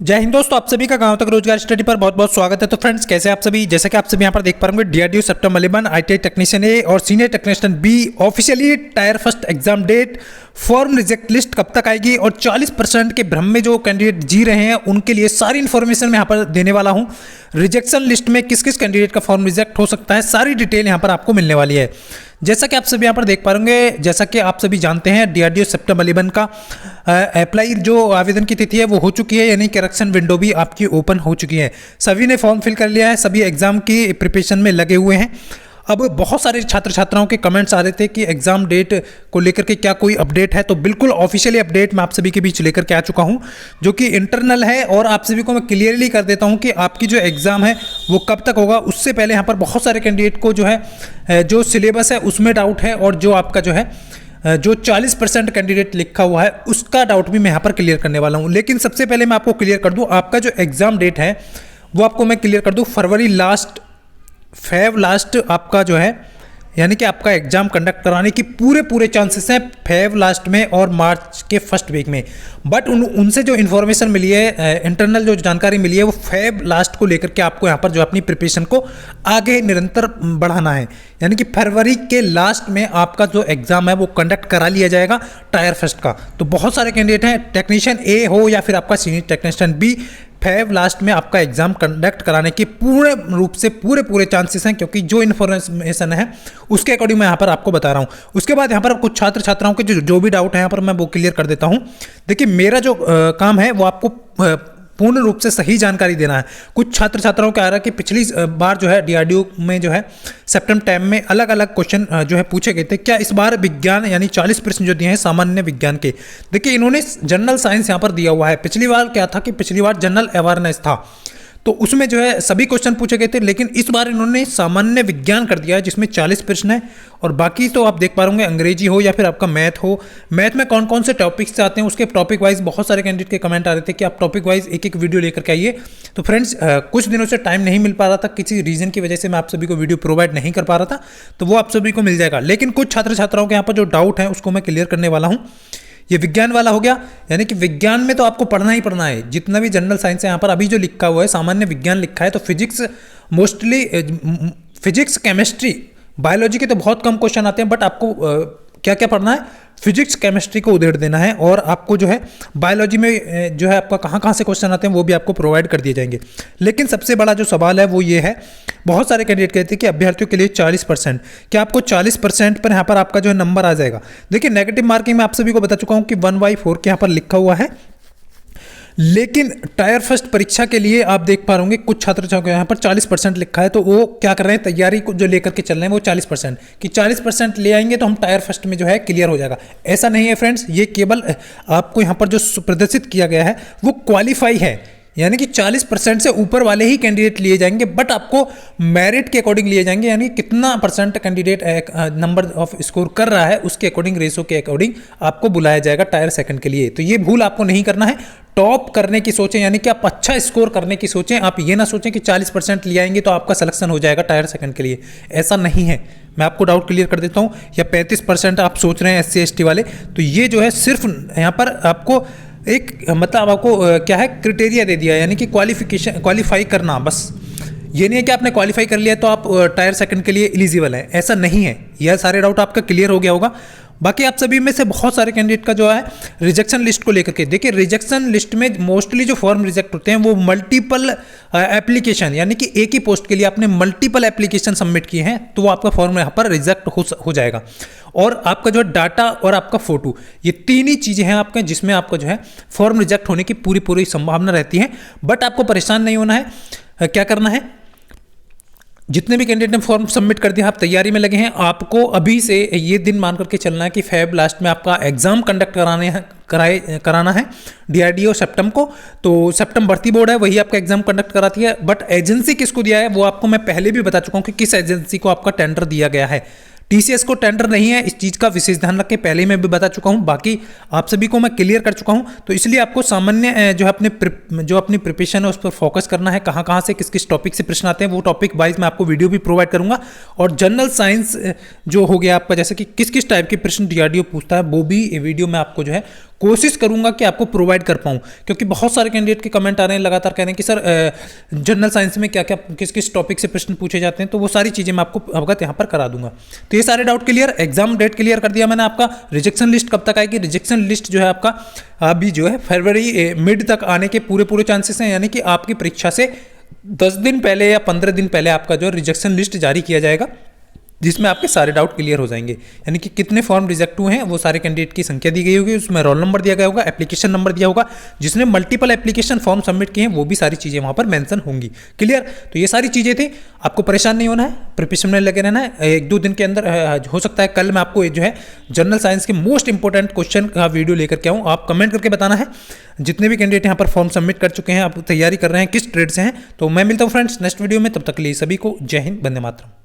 जय हिंद दोस्तों, आप सभी का गांव तक रोजगार स्टडी पर बहुत बहुत स्वागत है। तो फ्रेंड्स, कैसे आप सभी, जैसा कि आप सभी यहां पर देख पा रहे होंगे, DRDO September 11 ITI technician A और senior technician B officially tier first exam date, form reject list कब तक आएगी और 40% के भ्रम में जो कैंडिडेट जी रहे हैं उनके लिए सारी इन्फॉर्मेशन मैं यहाँ पर देने वाला हूँ। रिजेक्शन लिस्ट में किस किस कैंडिडेट का फॉर्म रिजेक्ट हो सकता है, सारी डिटेल यहाँ पर आपको मिलने वाली है। जैसा कि आप सभी यहाँ पर देख पा रहे होंगे, जैसा कि आप सभी जानते हैं, डीआरडीओ सेप्टेम्बर 11 का अप्लाई जो आवेदन की तिथि है वो हो चुकी है, यानी करेक्शन विंडो भी आपकी ओपन हो चुकी है। सभी ने फॉर्म फिल कर लिया है, सभी एग्जाम की प्रिपरेशन में लगे हुए हैं। अब बहुत सारे छात्र छात्राओं के कमेंट्स आ रहे थे कि एग्जाम डेट को लेकर के क्या कोई अपडेट है, तो बिल्कुल ऑफिशियली अपडेट मैं आप सभी के बीच लेकर के आ चुका हूं, जो कि इंटरनल है। और आप सभी को मैं क्लियरली कर देता हूं कि आपकी जो एग्जाम है वो कब तक होगा। उससे पहले यहाँ पर बहुत सारे कैंडिडेट को जो है जो सिलेबस है उसमें डाउट है, और जो आपका जो है जो 40% कैंडिडेट लिखा हुआ है उसका डाउट भी मैं यहाँ पर क्लियर करने वाला हूँ। लेकिन सबसे पहले मैं आपको क्लियर कर दूँ, आपका जो एग्जाम डेट है वो आपको मैं क्लियर कर दूँ फेब लास्ट आपका जो है, यानी कि आपका एग्जाम कंडक्ट कराने की पूरे चांसेस हैं फेब लास्ट में और मार्च के फर्स्ट वीक में। बट उनसे जो इन्फॉर्मेशन मिली है, इंटरनल जो जानकारी मिली है, वो फेब लास्ट को लेकर के आपको यहाँ पर जो अपनी प्रिपरेशन को आगे निरंतर बढ़ाना है। यानी कि फरवरी के लास्ट में आपका जो एग्जाम है वो कंडक्ट करा लिया जाएगा टायर फर्स्ट का। तो बहुत सारे कैंडिडेट हैं, टेक्नीशियन ए हो या फिर आपका senior technician B, Feb last में आपका एग्जाम कंडक्ट कराने के पूरे रूप से पूरे चांसेस हैं, क्योंकि जो इन्फॉर्मेशन है उसके अकॉर्डिंग मैं यहाँ पर आपको बता रहा हूँ। उसके बाद यहाँ पर कुछ छात्र छात्राओं के जो भी डाउट है यहाँ पर मैं वो क्लियर कर देता हूँ। देखिए, मेरा जो काम है वो आपको पूर्ण रूप से सही जानकारी देना है। कुछ छात्र छात्राओं का आ रहा है कि पिछली बार जो है डीआरडीओ में जो है सेप्टेम्बर टाइम में अलग अलग क्वेश्चन जो है पूछे गए थे, क्या इस बार विज्ञान यानी 40% जो दिए हैं सामान्य विज्ञान के। देखिए, इन्होंने जनरल साइंस यहाँ पर दिया हुआ है। पिछली बार क्या था कि पिछली बार जनरल अवेयरनेस था, तो उसमें जो है सभी क्वेश्चन पूछे गए थे, लेकिन इस बार इन्होंने सामान्य विज्ञान कर दिया है जिसमें 40 प्रश्न है। और बाकी तो आप देख पा रहे अंग्रेजी हो या फिर आपका मैथ हो। मैथ में कौन कौन से टॉपिक्स से आते हैं उसके टॉपिक वाइज बहुत सारे कैंडिडेट के कमेंट आ रहे थे कि आप टॉपिक वाइज एक एक वीडियो लेकर के आइए। तो फ्रेंड्स, कुछ दिनों से टाइम नहीं मिल पा रहा था, किसी रीजन की वजह से मैं आप सभी को वीडियो प्रोवाइड नहीं कर पा रहा था, तो वो आप सभी को मिल जाएगा। लेकिन कुछ छात्र छात्राओं के यहाँ पर जो डाउट है उसको मैं क्लियर करने वाला हूँ। ये विज्ञान वाला हो गया, यानी कि विज्ञान में तो आपको पढ़ना ही पढ़ना है। जितना भी जनरल साइंस है यहाँ पर अभी जो लिखा हुआ है सामान्य विज्ञान लिखा है, तो physics mostly physics chemistry biology के तो बहुत कम क्वेश्चन आते हैं, बट आपको क्या क्या पढ़ना है, फिजिक्स केमिस्ट्री को उधेड़ देना है। और आपको जो है बायोलॉजी में जो है आपका कहाँ कहाँ से क्वेश्चन आते हैं वो भी आपको प्रोवाइड कर दिए जाएंगे। लेकिन सबसे बड़ा जो सवाल है वो ये है, बहुत सारे कैंडिडेट कहते हैं कि अभ्यर्थियों के लिए 40%, क्या आपको 40% पर यहाँ पर आपका जो है नंबर आ जाएगा। देखिए, नेगेटिव मार्किंग में आप सभी को बता चुका हूँ कि 1/4 के यहाँ पर लिखा हुआ है। लेकिन टायर फर्स्ट परीक्षा के लिए आप देख पा रहे कुछ छात्र छात्राओं यहाँ पर 40% लिखा है, तो वो क्या कर रहे हैं, तैयारी को जो लेकर के चल रहे हैं वो 40% कि 40% ले आएंगे तो हम टायर फर्स्ट में जो है क्लियर हो जाएगा। ऐसा नहीं है फ्रेंड्स, ये केवल आपको यहाँ पर जो प्रदर्शित किया गया है वो क्वालिफाई है, यानी कि 40% से ऊपर वाले ही कैंडिडेट लिए जाएंगे, बट आपको मेरिट के अकॉर्डिंग लिए जाएंगे, यानी कितना percent candidate number off score कर रहा है उसके अकॉर्डिंग, रेशो के अकॉर्डिंग आपको बुलाया जाएगा टायर सेकंड के लिए। तो ये भूल आपको नहीं करना है। टॉप करने की सोचें, यानी कि आप अच्छा स्कोर करने की सोचें। आप ये ना सोचें कि 40% ले आएंगे तो आपका सिलेक्शन हो जाएगा टायर सेकंड के लिए, ऐसा नहीं है। मैं आपको डाउट क्लियर कर देता हूँ। या 35% आप सोच रहे हैं SC ST वाले, तो ये जो है सिर्फ यहाँ पर आपको एक मतलब आपको क्या है क्राइटेरिया दे दिया, यानी कि क्वालिफाई करना, बस ये नहीं है कि आपने क्वालिफाई कर लिया तो आप टायर सेकंड के लिए एलिजिबल है, ऐसा नहीं है। यह सारे डाउट आपका क्लियर हो गया होगा। बाकी आप सभी में से बहुत सारे कैंडिडेट का जो है रिजेक्शन लिस्ट को लेकर के, देखिए रिजेक्शन लिस्ट में मोस्टली जो फॉर्म रिजेक्ट होते हैं वो मल्टीपल एप्लीकेशन, यानी कि एक ही पोस्ट के लिए आपने मल्टीपल एप्लीकेशन सबमिट किए हैं तो वो आपका फॉर्म यहाँ पर रिजेक्ट हो जाएगा। और आपका जो डाटा और आपका फोटो, ये तीन ही चीज़ें हैं आपके जिसमें आपका जो है फॉर्म रिजेक्ट होने की पूरी संभावना रहती है। बट आपको परेशान नहीं होना है। क्या करना है, जितने भी कैंडिडेट ने फॉर्म सबमिट कर दिया, आप तैयारी में लगे हैं, आपको अभी से ये दिन मान करके चलना है कि फेब लास्ट में आपका एग्जाम कंडक्ट कराना है डीआरडीओ सेप्टेम्बर को। तो सेप्टेम्बर भर्ती बोर्ड है, वही आपका एग्जाम कंडक्ट कराती है। बट एजेंसी किसको दिया है वो आपको मैं पहले भी बता चुका हूँ कि किस एजेंसी को आपका टेंडर दिया गया है। TCS को टेंडर नहीं है, इस चीज़ का विशेष ध्यान रखें, पहले मैं भी बता चुका हूं, बाकी आप सभी को मैं क्लियर कर चुका हूं। तो इसलिए आपको सामान्य जो अपनी प्रिपरेशन है उस पर फोकस करना है। कहां से किस किस टॉपिक से प्रश्न आते हैं वो टॉपिक वाइज मैं आपको वीडियो भी प्रोवाइड करूंगा। और जनरल साइंस जो हो गया आपका, जैसे कि किस किस टाइप के प्रश्न डीआरडीओ पूछता है, वो भी वीडियो मैं आपको जो है कोशिश करूंगा कि आपको प्रोवाइड कर पाऊँ, क्योंकि बहुत सारे कैंडिडेट के कमेंट आ रहे हैं लगातार, कह रहे हैं कि सर जनरल साइंस में क्या क्या किस किस टॉपिक से प्रश्न पूछे जाते हैं, तो वो सारी चीज़ें मैं आपको अवगत यहाँ पर करा दूंगा। तो ये सारे doubt clear, exam date clear कर दिया मैंने आपका। रिजेक्शन लिस्ट कब तक आएगी? रिजेक्शन लिस्ट जो है आपका अभी जो है फरवरी मिड तक आने के पूरे चांसेस हैं, यानी कि आपकी परीक्षा से 10 दिन पहले या 15 दिन पहले आपका जो रिजेक्शन लिस्ट जारी किया जाएगा, जिसमें आपके सारे डाउट क्लियर हो जाएंगे। यानी कि कितने फॉर्म रिजेक्ट हुए हैं, वो सारे कैंडिडेट की संख्या दी गई होगी, उसमें रोल नंबर दिया गया होगा, एप्लीकेशन नंबर दिया होगा, जिसने मल्टीपल एप्लीकेशन फॉर्म सबमिट किए हैं वो भी सारी चीज़ें वहाँ पर मेंशन होंगी। क्लियर? तो ये सारी चीज़ें थी, आपको परेशान नहीं होना है, प्रिपरेशन में लगे रहना है। 1-2 दिन के अंदर हो सकता है कल मैं आपको जो है जनरल साइंस के मोस्ट इंपॉर्टेंट क्वेश्चन का वीडियो लेकर के आऊँ। आप कमेंट करके बताना है जितने भी कैंडिडेट यहाँ पर फॉर्म सबमिट कर चुके हैं, आप तैयारी कर रहे हैं, किस ट्रेड से हैं। तो मैं मिलता हूँ फ्रेंड्स नेक्स्ट वीडियो में, तब तक के लिए सभी को जय हिंद, वंदे मातरम।